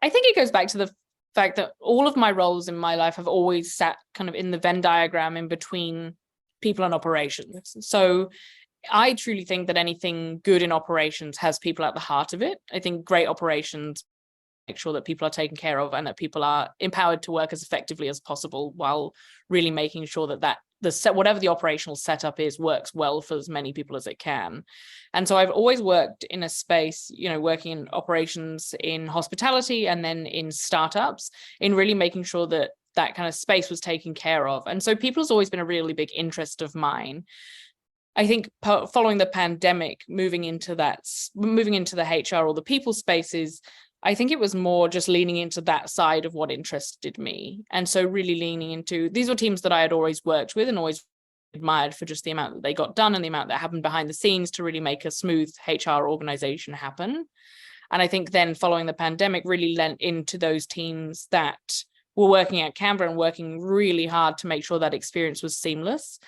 I think it goes back to the fact that all of my roles in my life have always sat kind of in the Venn diagram in between people and operations. So I truly think that anything good in operations has people at the heart of it. I think great operations make sure that people are taken care of and that people are empowered to work as effectively as possible, while really making sure that whatever the operational setup is works well for as many people as it can. And so I've always worked in a space, working in operations in hospitality and then in startups, in really making sure that that kind of space was taken care of. And so people's always been a really big interest of mine. I think following the pandemic, moving into the HR or the people spaces, I think it was more just leaning into that side of what interested me. And so really leaning into, these were teams that I had always worked with and always admired for just the amount that they got done and the amount that happened behind the scenes to really make a smooth HR organization happen. And I think then following the pandemic, really lent into those teams that were working at Canva and working really hard to make sure that experience was seamless.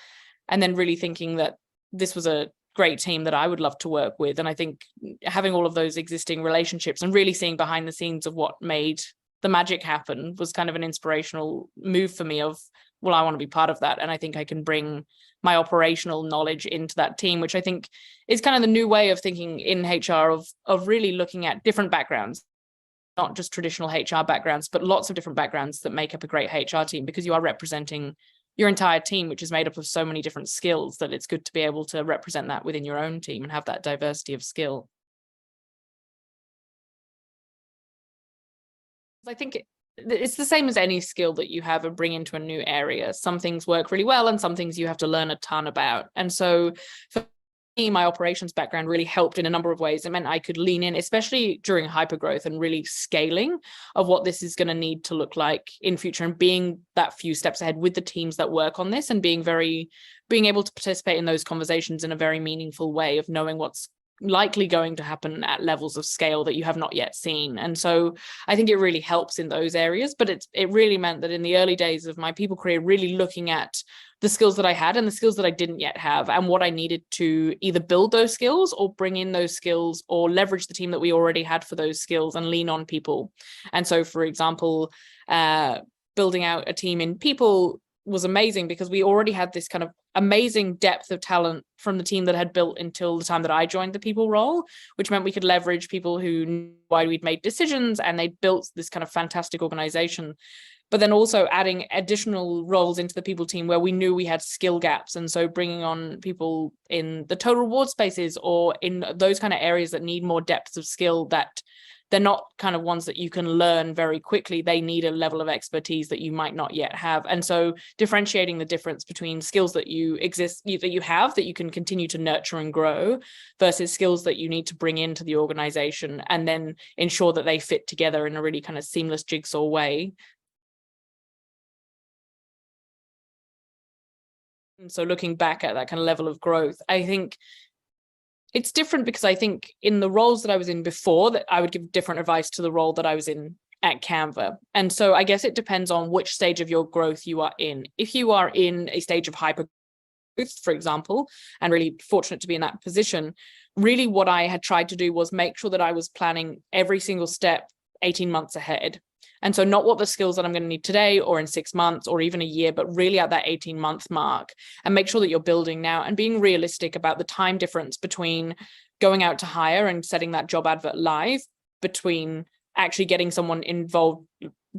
And then really thinking that this was a great team that I would love to work with. And I think having all of those existing relationships and really seeing behind the scenes of what made the magic happen was kind of an inspirational move for me of, well, I want to be part of that. And I think I can bring my operational knowledge into that team, which I think is kind of the new way of thinking in HR of really looking at different backgrounds, not just traditional HR backgrounds, but lots of different backgrounds that make up a great HR team, because you are representing your entire team, which is made up of so many different skills, that it's good to be able to represent that within your own team and have that diversity of skill. I think it's the same as any skill that you have and bring into a new area. Some things work really well and some things you have to learn a ton about. And so for me, my operations background really helped in a number of ways. It meant I could lean in, especially during hypergrowth and really scaling of what this is going to need to look like in future, and being that few steps ahead with the teams that work on this, and being able to participate in those conversations in a very meaningful way of knowing what's likely going to happen at levels of scale that you have not yet seen. And so I think it really helps in those areas. But it really meant that in the early days of my people career, really looking at the skills that I had and the skills that I didn't yet have, and what I needed to either build those skills or bring in those skills or leverage the team that we already had for those skills and lean on people. And so, for example, building out a team in people was amazing because we already had this kind of amazing depth of talent from the team that had built until the time that I joined the people role, which meant we could leverage people who knew why we'd made decisions, and they built this kind of fantastic organization. But then also adding additional roles into the people team where we knew we had skill gaps. And so bringing on people in the total reward spaces or in those kind of areas that need more depth of skill, that they're not kind of ones that you can learn very quickly. They need a level of expertise that you might not yet have. And so differentiating the difference between skills that you have that you can continue to nurture and grow versus skills that you need to bring into the organization, and then ensure that they fit together in a really kind of seamless jigsaw way. And so looking back at that kind of level of growth, I think it's different, because I think in the roles that I was in before, that I would give different advice to the role that I was in at Canva. And so I guess it depends on which stage of your growth you are in. If you are in a stage of hyper growth, for example, and really fortunate to be in that position, really what I had tried to do was make sure that I was planning every single step 18 months ahead. And so not what the skills that I'm going to need today or in 6 months or even a year, but really at that 18-month mark, and make sure that you're building now and being realistic about the time difference between going out to hire and setting that job advert live, between actually getting someone involved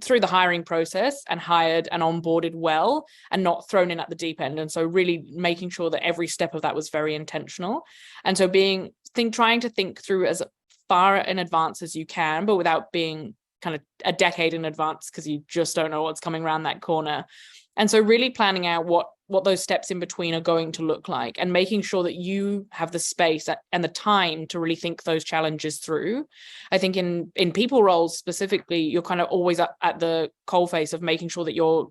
through the hiring process and hired and onboarded well and not thrown in at the deep end. And so really making sure that every step of that was very intentional. And so trying to think through as far in advance as you can, but without being kind of a decade in advance, because you just don't know what's coming around that corner. And so really planning out what those steps in between are going to look like, and making sure that you have the space and the time to really think those challenges through. I think in people roles specifically, you're kind of always at the coalface of making sure that you're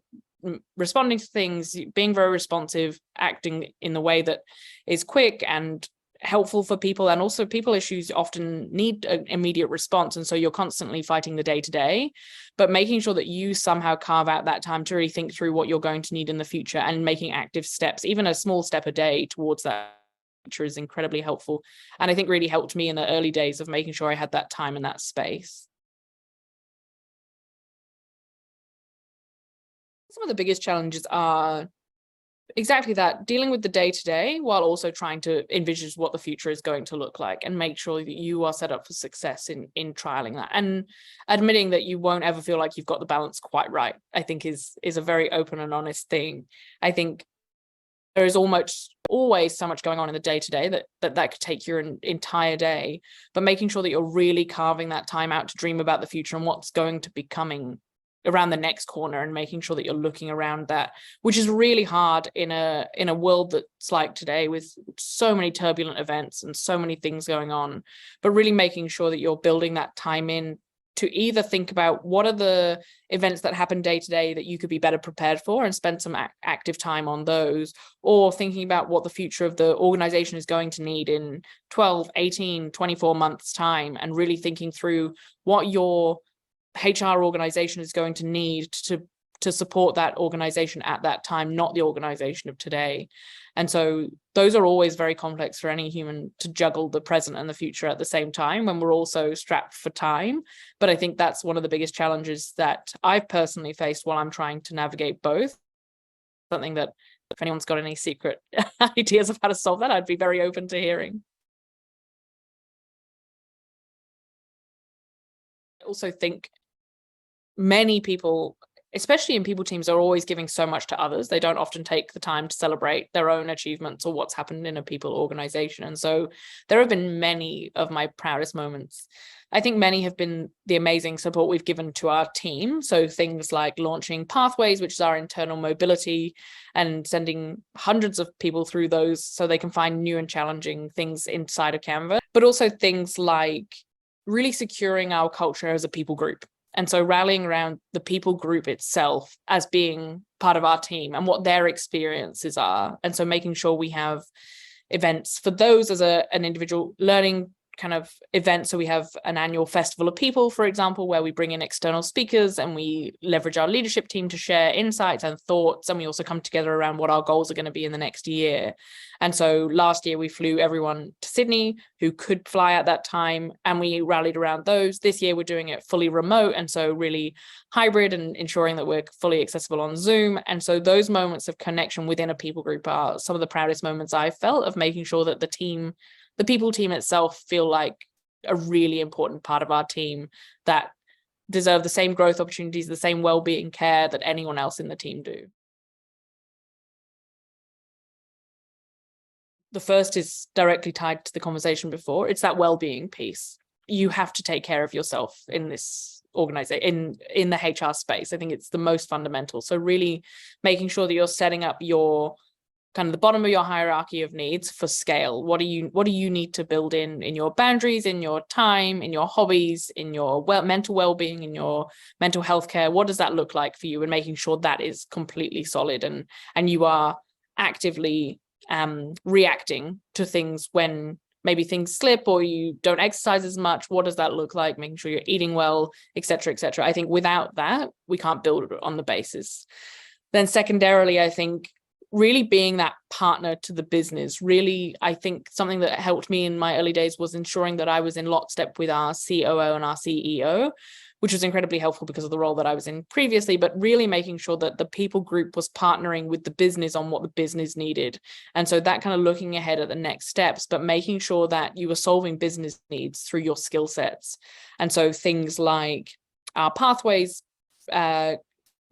responding to things, being very responsive, acting in the way that is quick and helpful for people. And also people issues often need an immediate response, and so you're constantly fighting the day-to-day, but making sure that you somehow carve out that time to really think through what you're going to need in the future, and making active steps, even a small step a day towards that future, is incredibly helpful. And I think really helped me in the early days of making sure I had that time and that space. Some of the biggest challenges are exactly that, dealing with the day-to-day while also trying to envision what the future is going to look like and make sure that you are set up for success in trialing that, and admitting that you won't ever feel like you've got the balance quite right, I think is a very open and honest thing. I think there is almost always so much going on in the day-to-day that could take your entire day, but making sure that you're really carving that time out to dream about the future and what's going to be coming around the next corner, and making sure that you're looking around that, which is really hard in a world that's like today with so many turbulent events and so many things going on, but really making sure that you're building that time in to either think about what are the events that happen day to day that you could be better prepared for and spend some active time on those, or thinking about what the future of the organization is going to need in 12, 18, 24 months time, and really thinking through what your HR organization is going to need to support that organization at that time, not the organization of today. And so those are always very complex for any human to juggle the present and the future at the same time when we're also strapped for time. But I think that's one of the biggest challenges that I've personally faced while I'm trying to navigate both. Something that if anyone's got any secret ideas of how to solve that, I'd be very open to hearing. I also think many people, especially in people teams, are always giving so much to others. They don't often take the time to celebrate their own achievements or what's happened in a people organization. And so there have been many of my proudest moments. I think many have been the amazing support we've given to our team. So things like launching Pathways, which is our internal mobility, and sending hundreds of people through those so they can find new and challenging things inside of Canva, but also things like really securing our culture as a people group. And so rallying around the people group itself as being part of our team and what their experiences are. And so making sure we have events for those as an individual learning kind of event. So we have an annual Festival of People, for example, where we bring in external speakers and we leverage our leadership team to share insights and thoughts. And we also come together around what our goals are going to be in the next year. And so last year we flew everyone to Sydney who could fly at that time, and we rallied around those. This year we're doing it fully remote, and so really hybrid and ensuring that we're fully accessible on Zoom. And so those moments of connection within a people group are some of the proudest moments I've felt of making sure that the people team itself feel like a really important part of our team that deserve the same growth opportunities, the same well-being care that anyone else in the team do. The first is directly tied to the conversation before. It's that well-being piece. You have to take care of yourself in this organization, in the HR space. I think it's the most fundamental. So really making sure that you're setting up your kind of the bottom of your hierarchy of needs for scale. What do you need to build in your boundaries, in your time, in your hobbies, in your mental well-being, in your mental health care? What does that look like for you? And making sure that is completely solid and you are actively reacting to things when maybe things slip or you don't exercise as much. What does that look like? Making sure you're eating well, et cetera, et cetera. I think without that, we can't build on the basis. Then secondarily, I think really being that partner to the business. Really, I think something that helped me in my early days was ensuring that I was in lockstep with our COO and our CEO, which was incredibly helpful because of the role that I was in previously, but really making sure that the people group was partnering with the business on what the business needed. And so that kind of looking ahead at the next steps, but making sure that you were solving business needs through your skill sets. And so things like our Pathways,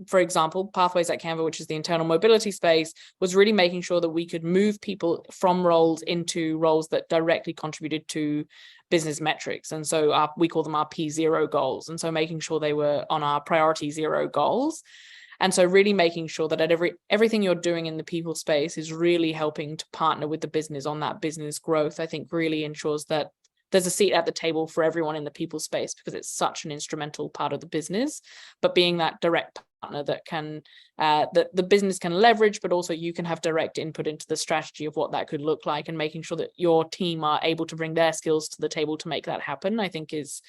for example, Pathways at Canva, which is the internal mobility space, was really making sure that we could move people from roles into roles that directly contributed to business metrics. And so we call them our P0 goals. And so making sure they were on our priority 0 goals. And so really making sure that everything you're doing in the people space is really helping to partner with the business on that business growth, I think really ensures that there's a seat at the table for everyone in the people space because it's such an instrumental part of the business, but being that direct partner that can that the business can leverage, but also you can have direct input into the strategy of what that could look like, and making sure that your team are able to bring their skills to the table to make that happen, I think is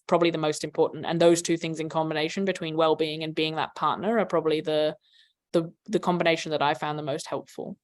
probably the most important. And those two things in combination between well-being and being that partner are probably the combination that I found the most helpful.